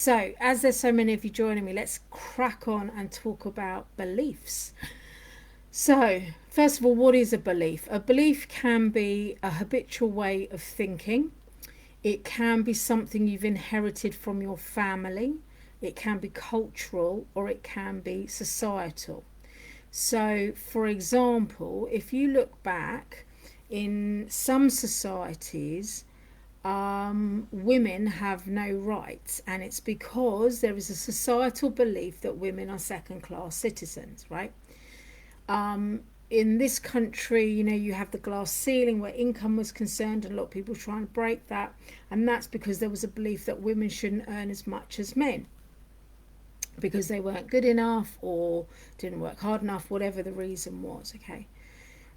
So, as there's so many of you joining me, let's crack on and talk about beliefs. So, first of all, what is a belief? A belief can be a habitual way of thinking, it can be something you've inherited from your family, it can be cultural, or it can be societal. So, for example, if you look back in some societies, women have no rights, and it's because there is a societal belief that women are second class citizens, right? In this country, you have the glass ceiling where income was concerned, and a lot of people trying to break that, and that's because there was a belief that women shouldn't earn as much as men because they weren't good enough or didn't work hard enough, whatever the reason was, okay?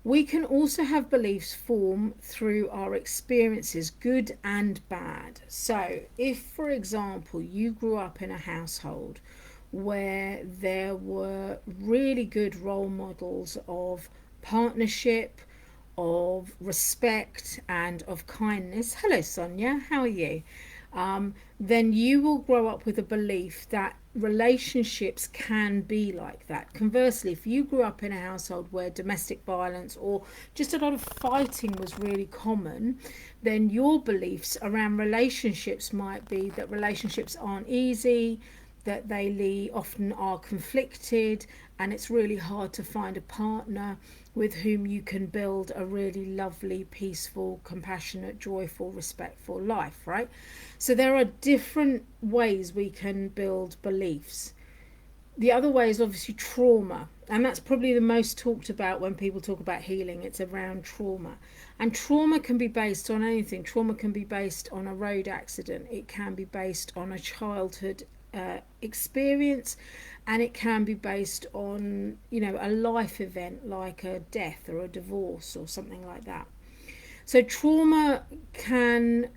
We can also have beliefs form through our experiences, good and bad. So, if, for example, you grew up in a household where there were really good role models of partnership, of respect, and of kindness. Hello, Sonia, how are you? Then you will grow up with a belief that relationships can be like that. Conversely, if you grew up in a household where domestic violence or just a lot of fighting was really common, then your beliefs around relationships might be that relationships aren't easy, that they often are conflicted, and it's really hard to find a partner with whom you can build a really lovely, peaceful, compassionate, joyful, respectful life, right? So there are different ways we can build beliefs. The other way is obviously trauma, and that's probably the most talked about when people talk about healing. It's around trauma, and trauma can be based on anything. Trauma can be based on a road accident, it can be based on a childhood experience, and it can be based on a life event like a death or a divorce or something like that. So trauma can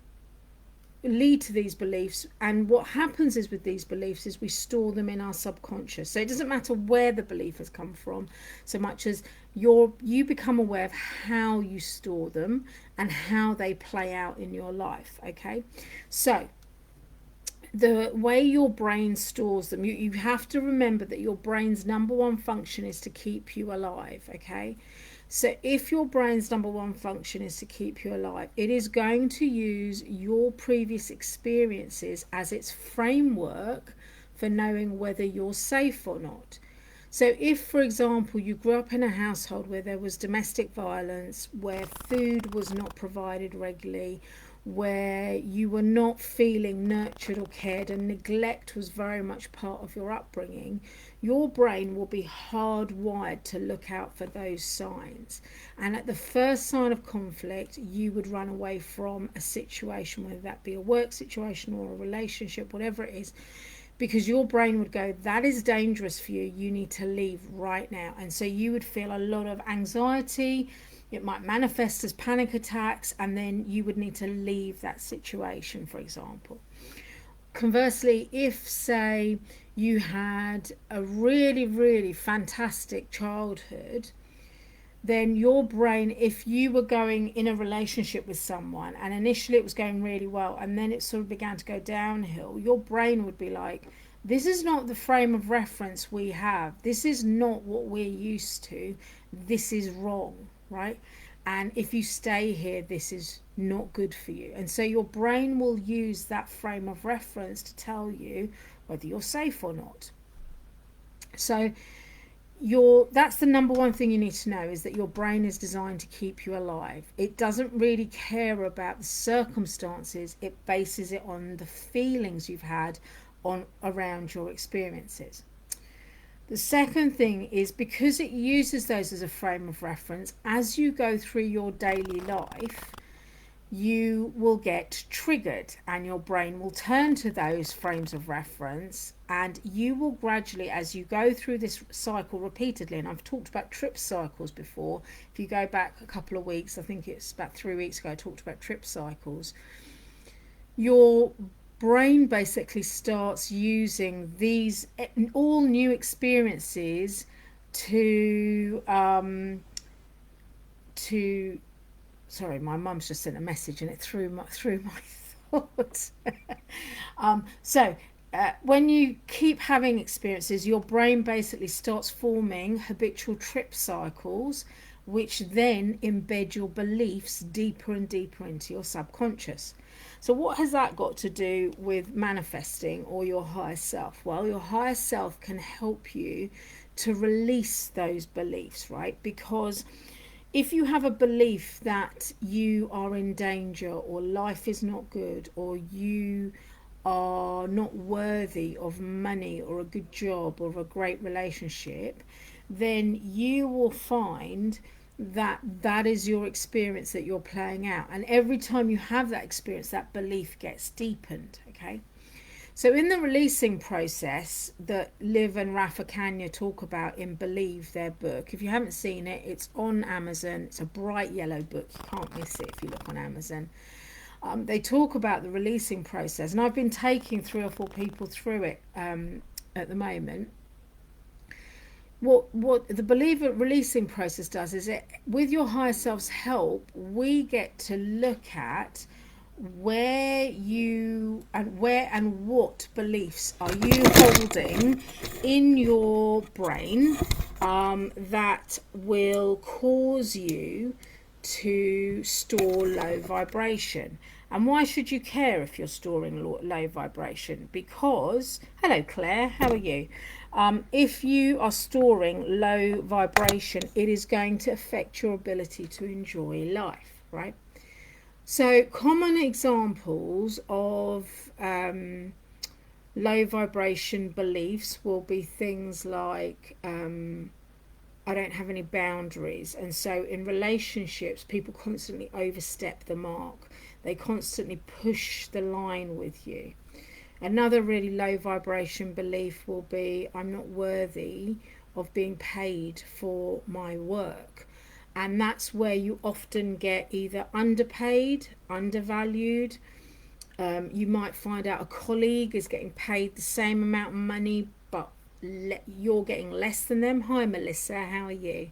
lead to these beliefs, and what happens is with these beliefs is we store them in our subconscious. So it doesn't matter where the belief has come from so much as you become aware of how you store them and how they play out in your life, okay? So the way your brain stores them, you have to remember that your brain's number one function is to keep you alive, okay? So if your brain's number one function is to keep you alive, it is going to use your previous experiences as its framework for knowing whether you're safe or not. So if, for example, you grew up in a household where there was domestic violence, where food was not provided regularly, where you were not feeling nurtured or cared, and neglect was very much part of your upbringing, your brain will be hardwired to look out for those signs. And at the first sign of conflict, you would run away from a situation, whether that be a work situation or a relationship, whatever it is, because your brain would go, that is dangerous for you, you need to leave right now. And so you would feel a lot of anxiety, it might manifest as panic attacks, and then you would need to leave that situation, for example. Conversely, if, say, you had a really, really fantastic childhood, then your brain, if you were going in a relationship with someone and initially it was going really well and then it sort of began to go downhill, your brain would be like, this is not the frame of reference we have, this is not what we're used to, this is wrong, right? And if you stay here, this is not good for you. And so your brain will use that frame of reference to tell you whether you're safe or not. So that's the number one thing you need to know, is that your brain is designed to keep you alive. It doesn't really care about the circumstances, it bases it on the feelings you've had on around your experiences. The second thing is, because it uses those as a frame of reference, as you go through your daily life, you will get triggered and your brain will turn to those frames of reference, and you will gradually, as you go through this cycle repeatedly, and I've talked about trip cycles before, if you go back a couple of weeks, I think it's about 3 weeks ago, I talked about trip cycles, your brain basically starts using these all new experiences to sorry, my mum's just sent a message and it threw my thoughts. So when you keep having experiences, your brain basically starts forming habitual trip cycles, which then embed your beliefs deeper and deeper into your subconscious. So, what has that got to do with manifesting or your higher self? Well, your higher self can help you to release those beliefs, right? Because if you have a belief that you are in danger or life is not good or you are not worthy of money or a good job or a great relationship, then you will find that that is your experience that you're playing out. And every time you have that experience, that belief gets deepened. Okay. So, in the releasing process that Liv and Rafa Kanya talk about in Believe, their book, if you haven't seen it, it's on Amazon. It's a bright yellow book. You can't miss it if you look on Amazon. They talk about the releasing process, and I've been taking 3 or 4 people through it at the moment. What the believer releasing process does is, it with your higher self's help, we get to look at where and what beliefs are you holding in your brain that will cause you to store low vibration. And why should you care if you're storing low vibration? Because, hello Claire, how are you? If you are storing low vibration, it is going to affect your ability to enjoy life, right? So, common examples of low vibration beliefs will be things like I don't have any boundaries. And so, in relationships, people constantly overstep the mark, they constantly push the line with you. Another really low vibration belief will be I'm not worthy of being paid for my work. And that's where you often get either underpaid, undervalued. You might find out a colleague is getting paid the same amount of money, but you're getting less than them. Hi, Melissa, how are you?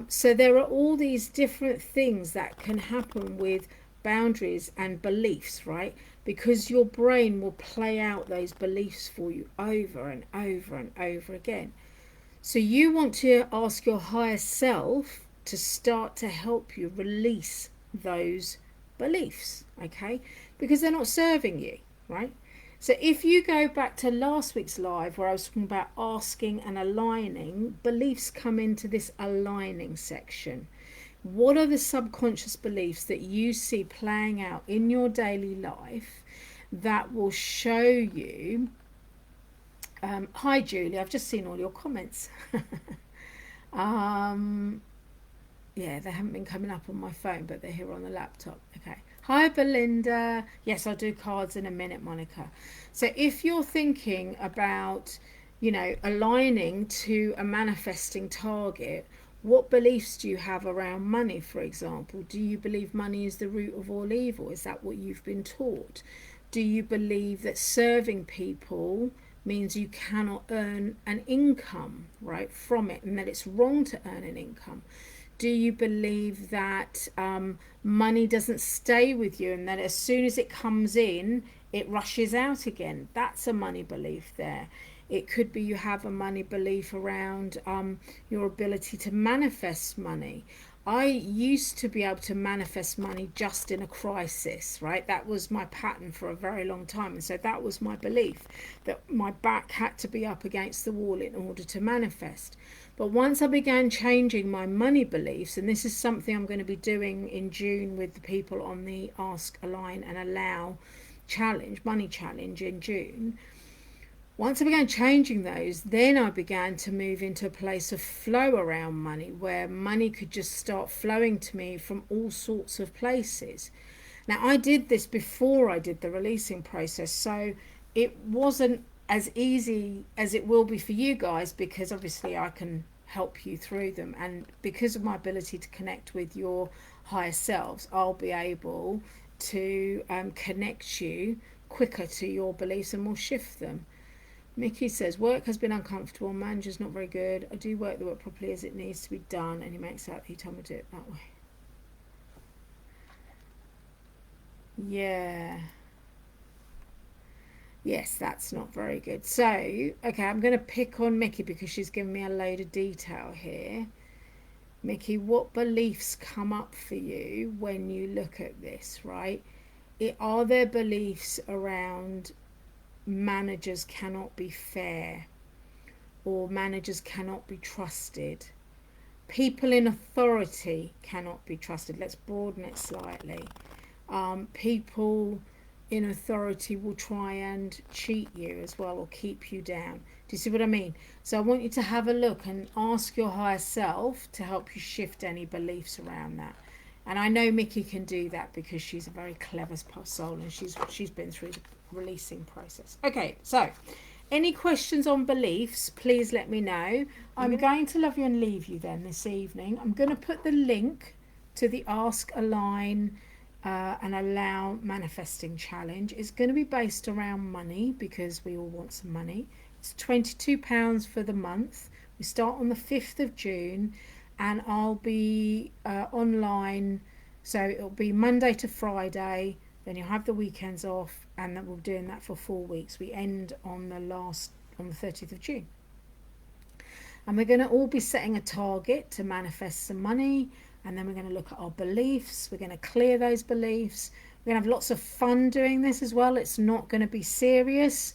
So there are all these different things that can happen with boundaries and beliefs, right? Because your brain will play out those beliefs for you over and over and over again. So you want to ask your higher self to start to help you release those beliefs, okay? Because they're not serving you, right? So if you go back to last week's live where I was talking about asking and aligning, beliefs come into this aligning section. What are the subconscious beliefs that you see playing out in your daily life that will show you? Hi Julie, I've just seen all your comments. Yeah, they haven't been coming up on my phone, but they're here on the laptop. Okay. Hi Belinda. Yes, I'll do cards in a minute, Monica. So if you're thinking about, aligning to a manifesting target, what beliefs do you have around money, for example? Do you believe money is the root of all evil? Is that what you've been taught? Do you believe that serving people means you cannot earn an income, right, from it, and that it's wrong to earn an income? Do you believe that money doesn't stay with you and that as soon as it comes in, it rushes out again? That's a money belief there. It could be you have a money belief around your ability to manifest money. I used to be able to manifest money just in a crisis, right? That was my pattern for a very long time. And so that was my belief, that my back had to be up against the wall in order to manifest. But once I began changing my money beliefs, and this is something I'm going to be doing in June with the people on the Ask, Align and Allow challenge, money challenge in June. Once I began changing those, then I began to move into a place of flow around money, where money could just start flowing to me from all sorts of places. Now, I did this before I did the releasing process, so it wasn't as easy as it will be for you guys, because obviously I can help you through them, and because of my ability to connect with your higher selves, I'll be able to connect you quicker to your beliefs, and we'll shift them. Mickey says, work has been uncomfortable, manager's not very good. I do work the work properly as it needs to be done, and he makes out he told me to do it that way. Yeah. Yes, that's not very good. So, okay, I'm going to pick on Mickey because she's given me a load of detail here. Mickey, what beliefs come up for you when you look at this, right? Are there beliefs around managers cannot be fair or managers cannot be trusted? People in authority cannot be trusted. Let's broaden it slightly. People in authority will try and cheat you as well or keep you down. Do you see what I mean? So I want you to have a look and ask your higher self to help you shift any beliefs around that. And I know Mickey can do that because she's a very clever soul and she's been through the releasing process. Okay, so any questions on beliefs, please let me know. I'm going to love you and leave you then this evening. I'm going to put the link to the Ask Align and Allow Manifesting Challenge. It's going to be based around money because we all want some money. It's £22 for the month. We start on the 5th of June and I'll be online. So it'll be Monday to Friday. Then you'll have the weekends off, and then we're doing that for 4 weeks. We end on the 30th of June. And we're going to all be setting a target to manifest some money, and then we're going to look at our beliefs. We're going to clear those beliefs. We're going to have lots of fun doing this as well. It's not going to be serious.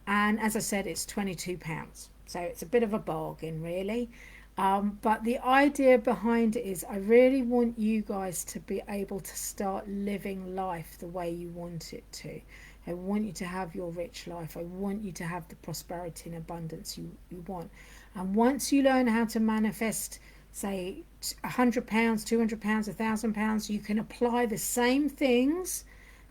And as I said, it's £22. So it's a bit of a bargain, really. But the idea behind it is I really want you guys to be able to start living life the way you want it to. I want you to have your rich life. I want you to have the prosperity and abundance you want. And once you learn how to manifest, say, £100, £200, £1,000, you can apply the same things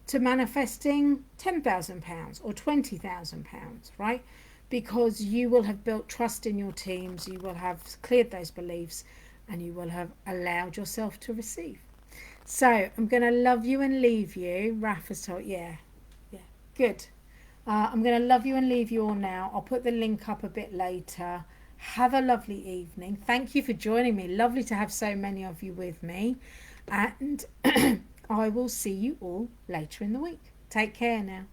to manifesting £10,000 or £20,000, right? Because you will have built trust in your teams, you will have cleared those beliefs, and you will have allowed yourself to receive. So I'm going to love you and leave you. Raf has told, yeah, good. I'm going to love you and leave you all now. I'll put the link up a bit later. Have a lovely evening. Thank you for joining me. Lovely to have so many of you with me. And I will see you all later in the week. Take care now.